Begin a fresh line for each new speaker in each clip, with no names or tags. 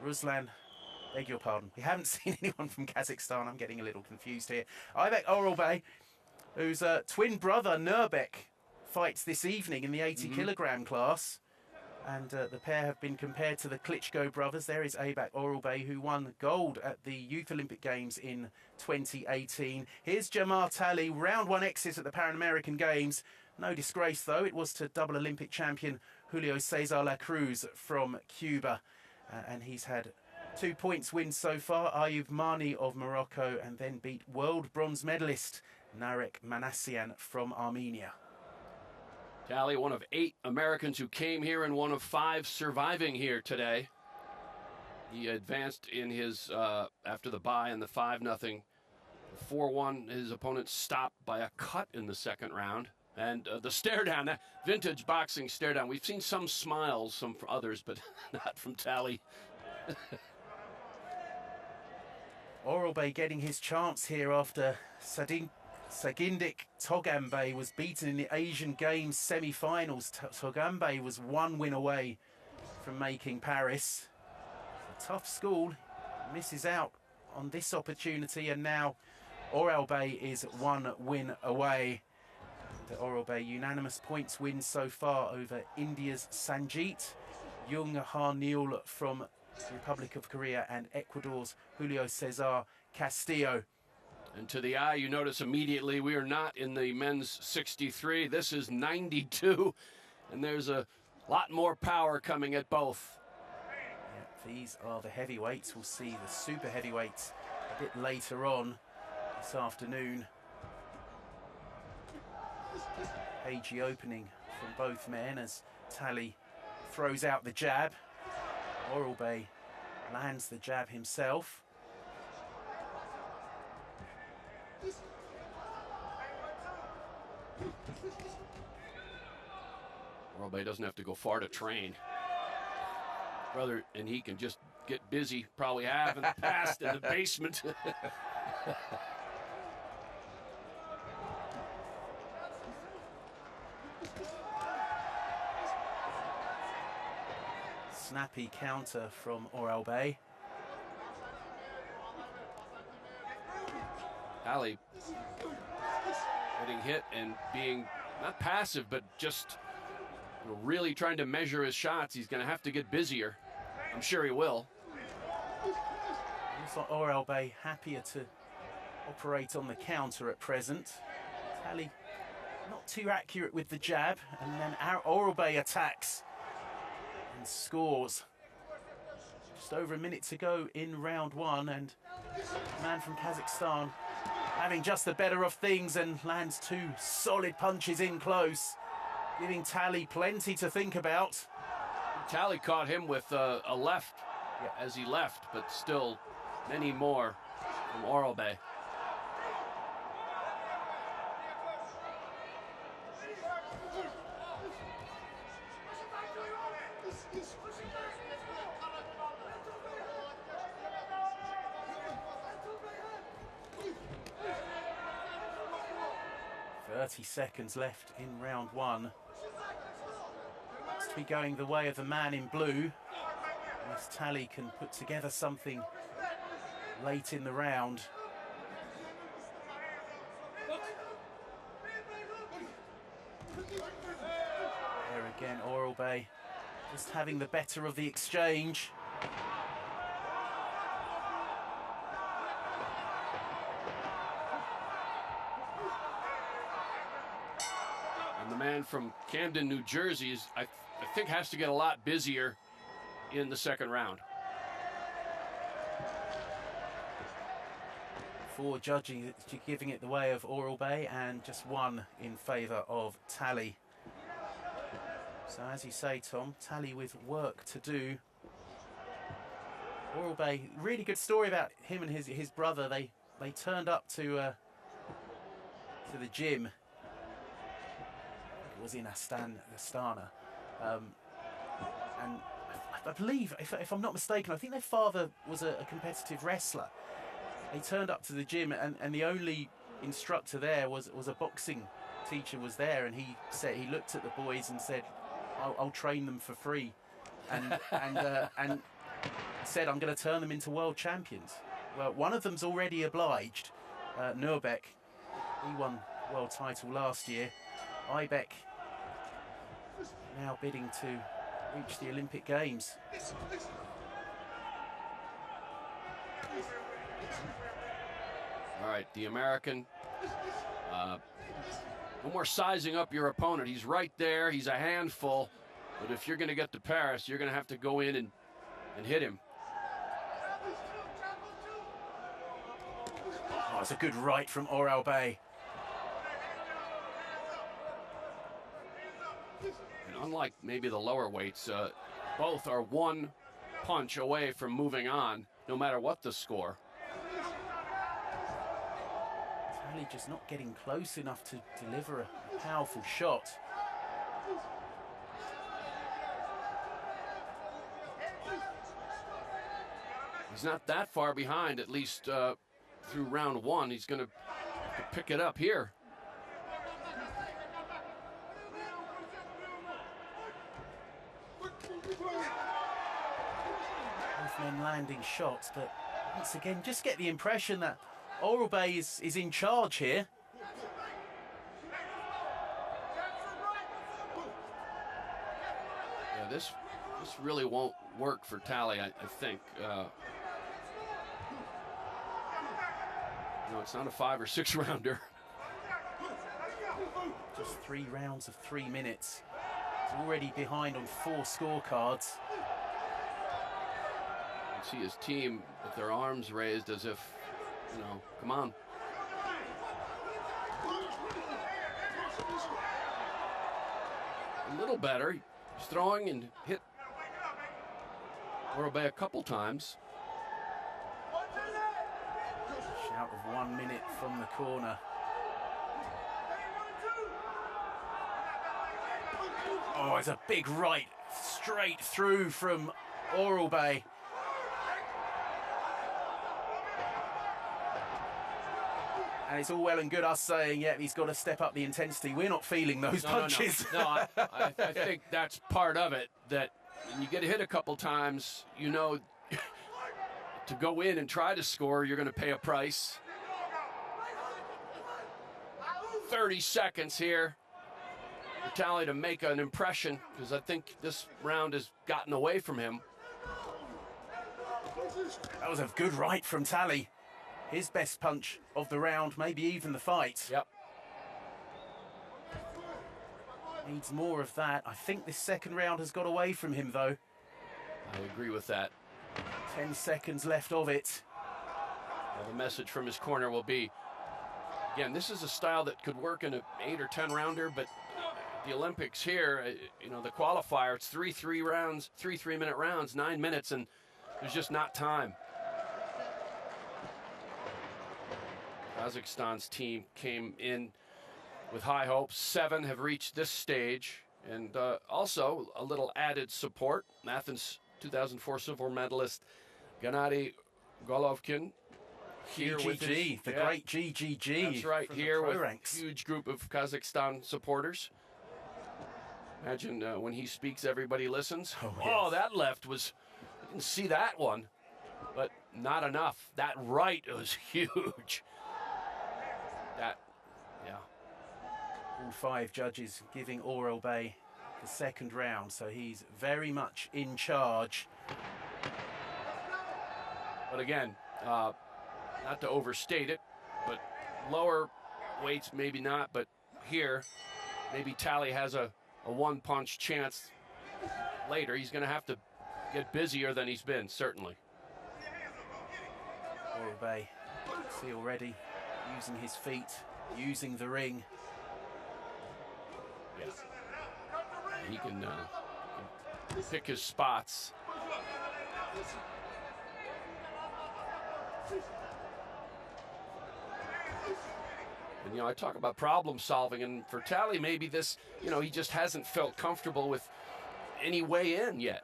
Ruslan, beg your pardon. We haven't seen anyone from Kazakhstan. I'm getting a little confused here. Aibek Oralbay, whose twin brother Nurbek fights this evening in the 80-kilogram class. And the pair have been compared to the Klitschko brothers. There is Aibek Oralbay, who won gold at the Youth Olympic Games in 2018. Here's Jamar Talley, round one exit at the Pan American Games. No disgrace, though. It was to double Olympic champion Julio Cesar La Cruz from Cuba. And he's had 2 points wins so far. Ayoub Mani of Morocco, and then beat world bronze medalist Narek Manassian from Armenia.
Talley, one of 8 Americans who came here and one of 5 surviving here today. He advanced in his, after the bye in the 5-0. 4-1, his opponent stopped by a cut in the second round. And the stare down, that vintage boxing stare down. We've seen some smiles, some for others, but not from Talley.
Oralbay getting his chance here after Sagindik Togambay was beaten in the Asian Games semi-finals. Togambay was 1 win away from making Paris. It's a tough school, misses out on this opportunity, and now Oralbay is 1 win away. The Oralbay unanimous points win so far over India's Sanjit, Jung Ha Neil from the Republic of Korea, and Ecuador's Julio Cesar Castillo.
And to the eye, you notice immediately we are not in the men's 63. This is 92, and there's a lot more power coming at both.
Yeah, these are the heavyweights. We'll see the super heavyweights a bit later on this afternoon. Cagey opening from both men as Talley throws out the jab. Oralbay lands the jab himself.
Oralbay doesn't have to go far to train. Brother, and he can just get busy, probably have in the past in the basement.
Snappy counter from Oralbay.
Talley getting hit and being not passive, but just really trying to measure his shots. He's going to have to get busier. I'm sure he will.
Looks like Oralbay happier to operate on the counter at present. Talley not too accurate with the jab, and then Oralbay attacks and scores. Just over a minute to go in round 1, and the man from Kazakhstan having just the better of things and lands 2 solid punches in close, giving Talley plenty to think about.
Talley caught him with a left as he left, but still many more from Oralbay.
.30 seconds left in round 1. Looks to be going the way of the man in blue, unless Talley can put together something late in the round. There again, Oralbay just having the better of the exchange.
The man from Camden, New Jersey, is, I think, has to get a lot busier in the second round.
4 judging, giving it the way of Oralbay, and just 1 in favour of Talley. So as you say, Tom, Talley with work to do. Oralbay, really good story about him and his brother. They turned up to the gym. Was in Astana, and I believe, if I'm not mistaken, I think their father was a competitive wrestler. They turned up to the gym, and the only instructor there was a boxing teacher was there, and he looked at the boys and said, "I'll train them for free," and said, I'm going to turn them into world champions. Well, one of them's already obliged. Nurbeck, he won world title last year. Aibek now bidding to reach the Olympic Games.
All right, the American. No more sizing up your opponent. He's right there. He's a handful. But if you're going to get to Paris, you're going to have to go in and hit him.
Oh, it's a good right from Oralbay.
And unlike maybe the lower weights, both are one punch away from moving on, no matter what the score.
Talley just not getting close enough to deliver a powerful shot.
He's not that far behind, at least through round one. He's going to pick it up here.
Both men landing shots, but once again, just get the impression that Oralbay is in charge here.
Yeah, this really won't work for Talley, I think. No, it's not a 5 or 6 rounder.
Just 3 rounds of 3 minutes. He's already behind on 4 scorecards.
You see his team with their arms raised as if, you know, come on. A little better. He's throwing and hit Oralbay a couple times.
Shout of 1 minute from the corner. Oh, it's a big right straight through from Oralbay. And it's all well and good us saying, yeah, he's got to step up the intensity. We're not feeling those punches.
No, I think that's part of it, that when you get hit a couple times, you know, to go in and try to score, you're going to pay a price. 30 seconds here for Talley to make an impression, because I think this round has gotten away from him.
That was a good right from Talley. His best punch of the round, maybe even the fight.
Yep.
Needs more of that. I think this second round has got away from him, though.
I agree with that.
10 seconds left of it.
Well, the message from his corner will be, again, this is a style that could work in an 8 or 10 rounder, but the Olympics here, you know, the qualifier, it's 3 rounds, 3-minute rounds, 9 minutes, and there's just not time. Kazakhstan's team came in with high hopes. 7 have reached this stage, and also a little added support. Athens 2004 silver medalist Gennady Golovkin here with his,
the great GGG.
That's right, here with
ranks.
a huge group of Kazakhstan supporters. Imagine when he speaks, everybody listens.
Oh,
Oh,
yes.
that left was, I didn't see that one, but not enough. That right was huge. That, yeah.
All 5 judges giving Oralbay the second round, so he's very much in charge.
But again, not to overstate it, but lower weights maybe not, but here, maybe Talley has a one-punch chance later. He's going to have to get busier than he's been, certainly.
Oralbay, see already, using his feet, using the ring.
Yeah. He can pick his spots. And, you know, I talk about problem solving, and for Talley, maybe this, you know, he just hasn't felt comfortable with any way in yet.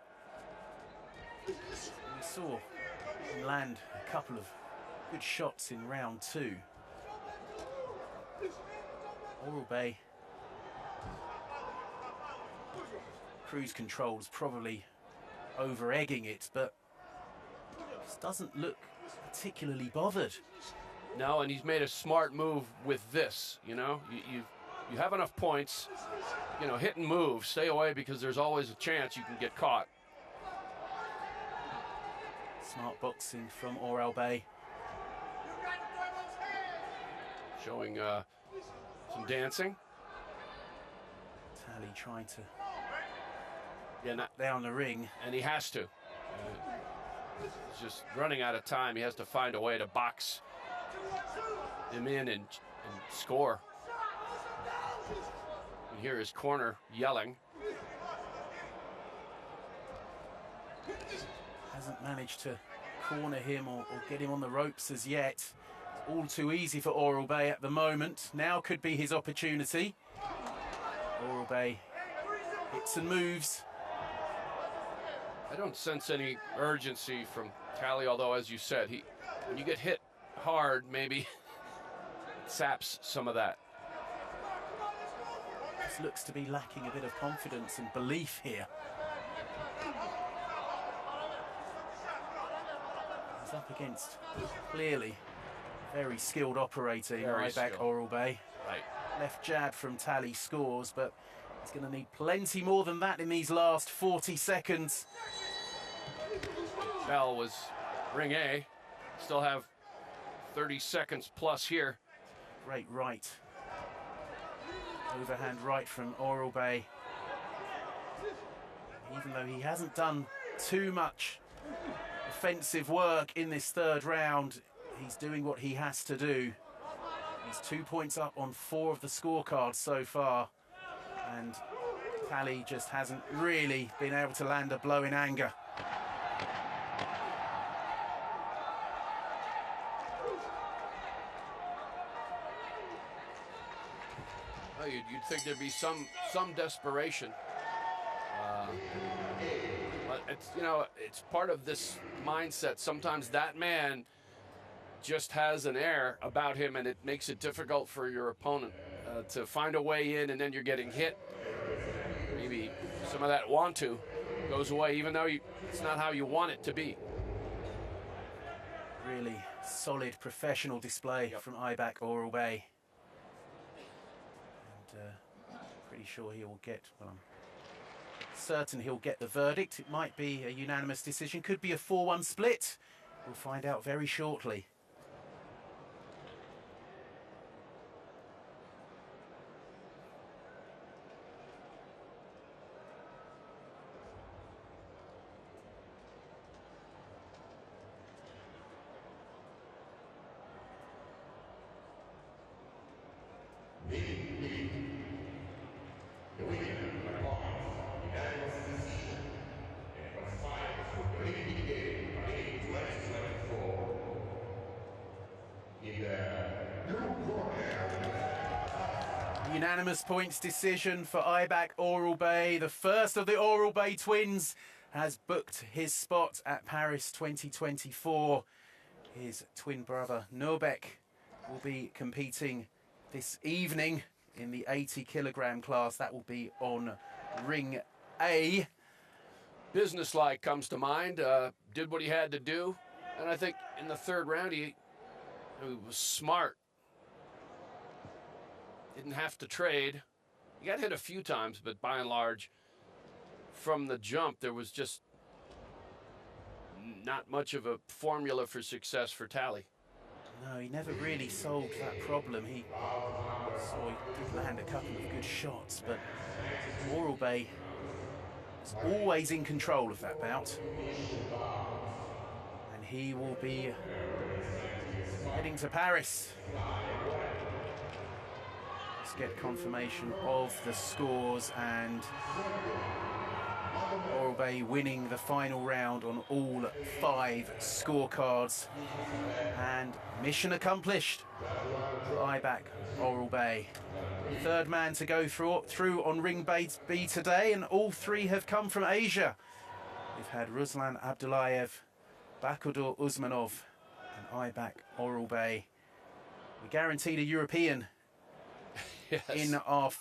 We saw him land a couple of good shots in round 2. Oralbay, cruise control's probably over-egging it, but Just doesn't look particularly bothered.
No, and he's made a smart move with this. You know, you have enough points. You know, hit and move, stay away, because there's always a chance you can get caught.
Smart boxing from Oralbay.
Showing some dancing.
Talley trying to
knock
down the ring.
And he has to. He's just running out of time. He has to find a way to box him in and score. You hear his corner yelling.
Hasn't managed to corner him or get him on the ropes as yet. All too easy for Oralbay at the moment. Now could be his opportunity. Oralbay hits and moves.
I don't sense any urgency from Talley, although, as you said, when you get hit hard, maybe it saps some of that.
This looks to be lacking a bit of confidence and belief here. He's up against clearly very skilled operator, Aibek Oralbay.
Right.
Left jab from Talley scores, but he's going to need plenty more than that in these last 40 seconds.
Bell was ring A. Still have 30 seconds plus here.
Great right. Overhand right from Oralbay. Even though he hasn't done too much offensive work in this third round, he's doing what he has to do. He's 2 points up on 4 of the scorecards so far, and Talley just hasn't really been able to land a blow in anger.
Well, you'd think there'd be some desperation. But it's, you know, it's part of this mindset. Sometimes that man just has an air about him, and it makes it difficult for your opponent to find a way in, and then you're getting hit. Maybe some of that want to goes away, even though it's not how you want it to be.
Really solid professional display from Aibek Oralbay. And pretty sure he will get, well, I'm certain he'll get the verdict. It might be a unanimous decision, could be a 4-1 split. We'll find out very shortly. Unanimous points decision for Aibek Oralbay. The first of the Oralbay twins has booked his spot at Paris 2024. His twin brother Nurbek will be competing this evening in the 80 kilogram class. That will be on ring A.
Businesslike comes to mind. Did what he had to do, and I think in the third round he was smart. Didn't have to trade. He got hit a few times, but by and large, from the jump, there was just not much of a formula for success for Talley.
No, he never really solved that problem. He did land a couple of good shots, but Oralbay is always in control of that bout. And he will be heading to Paris. Let's get confirmation of the scores, and Oralbay winning the final round on all 5 scorecards. And mission accomplished for Aibek Oralbay. Third man to go through on ring B today, and all 3 have come from Asia. We've had Ruslan Abdullayev, Bakudur Usmanov, and Aibek Oralbay. We guaranteed a European in our